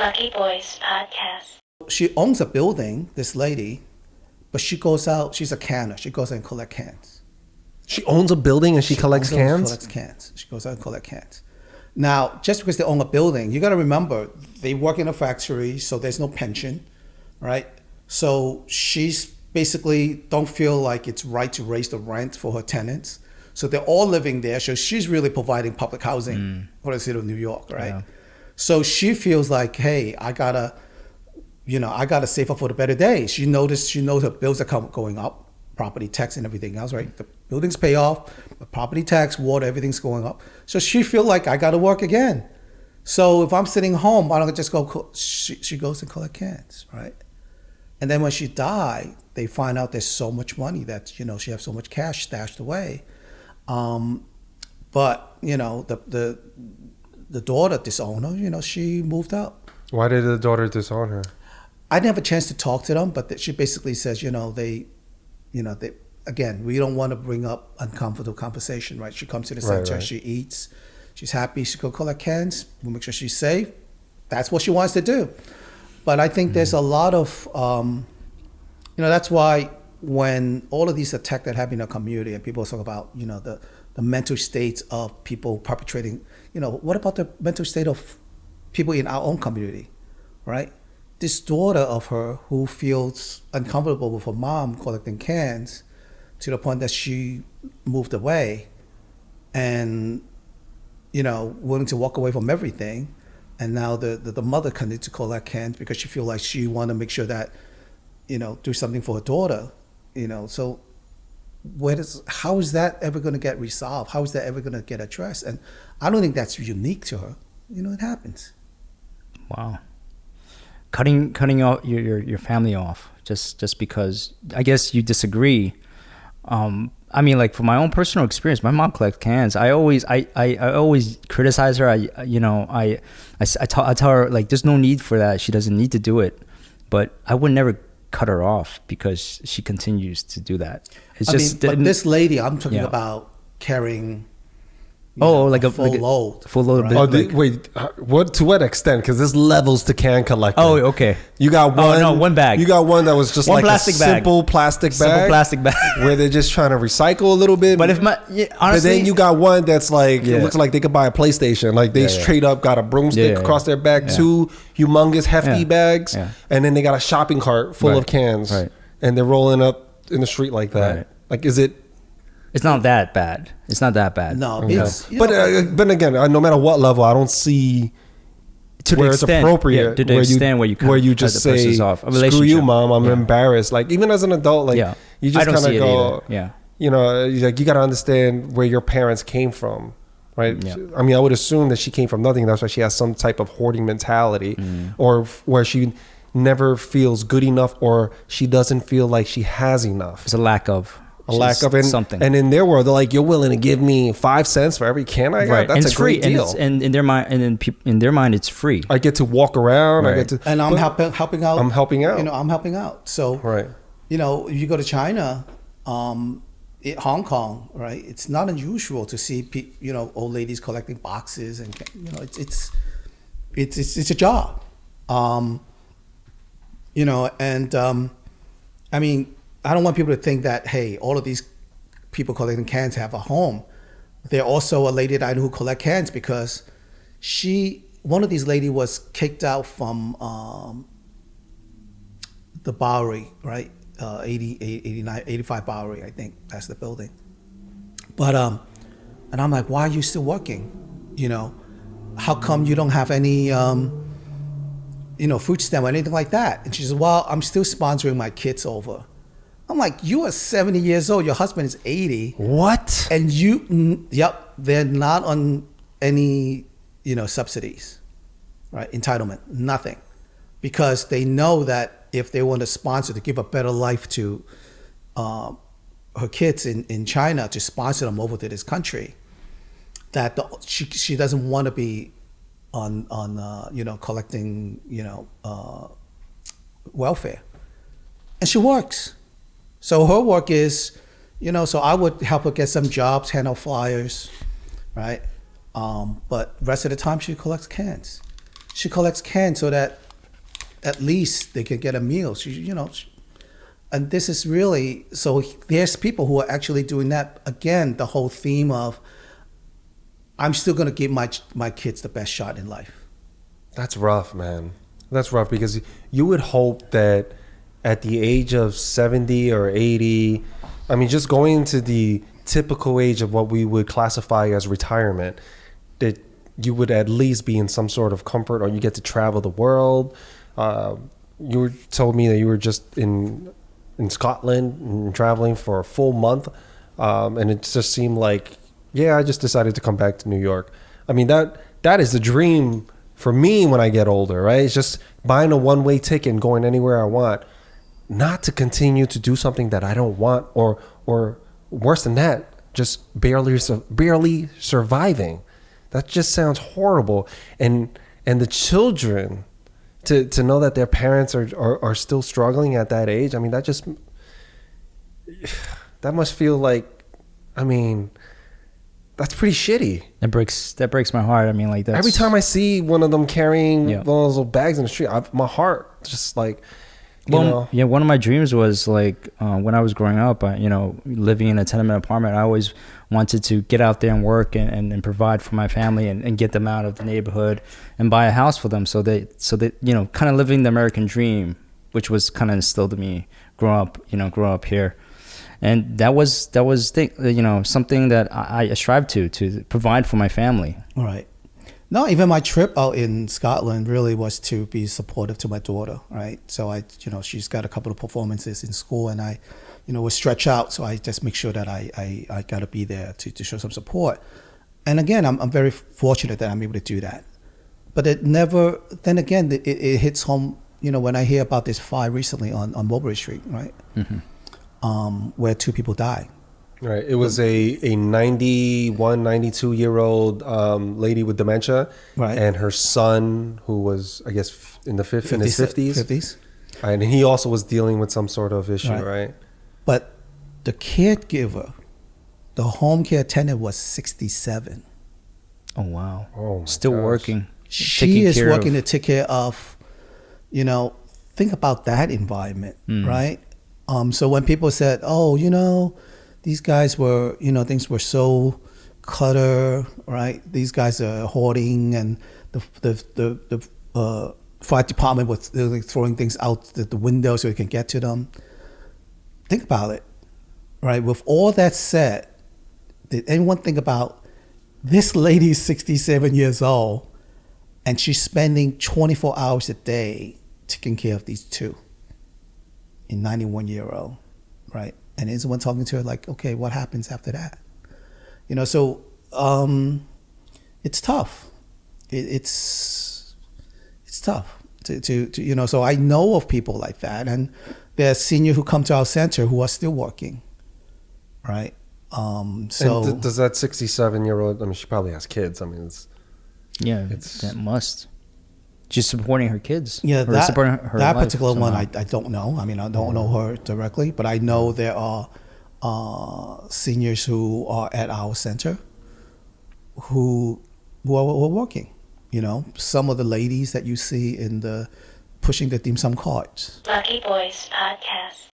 Lucky Boys Podcast. She owns a building, this lady, but she goes out, she's a canner. She goes out and collect cans. She owns a building and she collects cans? Collects cans. She goes out and collect cans. Now, just because they own a building, you got to remember, they work in a factory, so there's no pension, right? So she's basically don't feel like it's right to raise the rent for her tenants. So they're all living there. So she's really providing public housing for the city of New York, right? Yeah. So she feels like, hey, I gotta save up for the better days. She knows her bills are going up, property tax and everything else, right? The buildings pay off, the property tax, water, everything's going up. So she feel like I gotta work again. So if I'm sitting home, why don't I just go? She goes and collect cans, right? And then when she died, they find out there's so much money that she has so much cash stashed away. But the daughter disowned her. She moved out. Why did the daughter disown her? I didn't have a chance to talk to them, but she basically says, they again, we don't want to bring up uncomfortable conversation, right? She comes to the center, she eats, she's happy, she go collect cans, we'll make sure she's safe. That's what she wants to do. But I think there's a lot of, that's why when all of these attacks that happen in our community and people talk about, the mental states of people perpetrating, what about the mental state of people in our own community, right? This daughter of her who feels uncomfortable with her mom collecting cans to the point that she moved away and, willing to walk away from everything. And now the mother continues to collect cans because she feels like she want to make sure that, do something for her daughter, So how is that ever going to get resolved? How is that ever going to get addressed? And I don't think that's unique to her. It happens. Wow. Cutting out your family off just because I guess you disagree. I mean, like, from my own personal experience, my mom collects cans. I always criticize her. I tell her, like, there's no need for that. She doesn't need to do it. But I would never cut her off because she continues to do that. But this lady, I'm talking about carrying a full load. Full load. Right? What to what extent? Because this levels to can collecting. Oh, okay. You got one. Oh, no, one bag. You got one that was just like a simple plastic bag where they're just trying to recycle a little bit. But honestly, but then you got one that's like it looks like they could buy a PlayStation. Like they straight up got a broomstick across their back, two humongous hefty bags, and then they got a shopping cart full of cans, and they're rolling up in the street like that. Right. Like, is it? It's not that bad. No, it's but again, no matter what level, I don't see to where the it's extent, appropriate. To the extent where you just say, "Screw you, mom, I'm embarrassed." Like, even as an adult, like you just kind of go, like, you got to understand where your parents came from, right? Yeah. I mean, I would assume that she came from nothing. That's why she has some type of hoarding mentality, or where she never feels good enough, or she doesn't feel like she has enough. It's a lack of something. And in their world, they're like, "You're willing to give me 5 cents for every can I got? Right. That's and a great deal." And in their mind, in their mind, it's free. I get to walk around. Right. And I'm helping out. I'm helping out. I'm helping out. So, if you go to China, Hong Kong, right? It's not unusual to see old ladies collecting boxes, and it's a job. I mean, I don't want people to think that, hey, all of these people collecting cans have a home. There's also a lady that I know who collect cans because one of these ladies was kicked out from the Bowery, right? 85 Bowery, I think that's the building. But, and I'm like, why are you still working? How come you don't have any, food stamp or anything like that? And she says, well, I'm still sponsoring my kids over. I'm like, you are 70 years old. Your husband is 80. What? And they're not on any, subsidies, right? Entitlement, nothing. Because they know that if they want to sponsor to give a better life to her kids in China, to sponsor them over to this country, that she doesn't want to be on collecting, welfare. And she works. So her work is, so I would help her get some jobs, hand out flyers, right? But rest of the time she collects cans. she collects cans so that at least they can get a meal. And this is really, so there's people who are actually doing that. Again, the whole theme of, I'm still going to give my kids the best shot in life. That's rough, man. That's rough, because you would hope that at the age of 70 or 80, I mean, just going to the typical age of what we would classify as retirement, that you would at least be in some sort of comfort, or you get to travel the world. You told me that you were just in Scotland and traveling for a full month, and it just seemed like, I just decided to come back to New York. I mean, that is the dream for me when I get older, right? It's just buying a one-way ticket and going anywhere I want, not to continue to do something that I don't want, or worse than that, just barely surviving. That just sounds horrible. And the children, to know that their parents are still struggling at that age, I mean, that must feel like, I mean, that's pretty shitty. That breaks my heart. I mean, like, that's... Every time I see one of them carrying one of those little bags in the street, my heart just like, one of my dreams was like, when I was growing up, living in a tenement apartment, I always wanted to get out there and work and provide for my family and get them out of the neighborhood and buy a house for them. So they kind of living the American dream, which was kind of instilled in me grow up here. And that was something that I strive to provide for my family. All right. No, even my trip out in Scotland really was to be supportive to my daughter, right? So she's got a couple of performances in school, and I, was stretched out. So I just make sure that I got to be there to show some support. And again, I'm very fortunate that I'm able to do that. But then again, it hits home, when I hear about this fire recently on Mulberry Street, right? Mm-hmm. Where 2 people died. Right. It was a 91, 92-year-old lady with dementia, right, and her son, who was, I guess, in his 50s. And he also was dealing with some sort of issue, right? But the caregiver, the home care attendant, was 67. Oh, wow. Oh, still gosh. Working. She is working to take care of, think about that environment, right? So when people said, these guys were, things were so clutter, right? These guys are hoarding, and the fire department was throwing things out the window so we can get to them. Think about it, right? With all that said, did anyone think about this lady's 67 years old, and she's spending 24 hours a day taking care of these 2 in 91-year-old, right? And is someone talking to her like, okay, what happens after that? So it's tough. It's tough to so I know of people like that, and there's seniors who come to our center who are still working, right? And does that 67-year-old? I mean, she probably has kids. I mean, that must. She's supporting her kids. Yeah, that life, particular one, I don't know. I mean, I don't know her directly, but I know there are seniors who are at our center who are working. Some of the ladies that you see pushing the dim sum carts. Lucky Boys Podcast.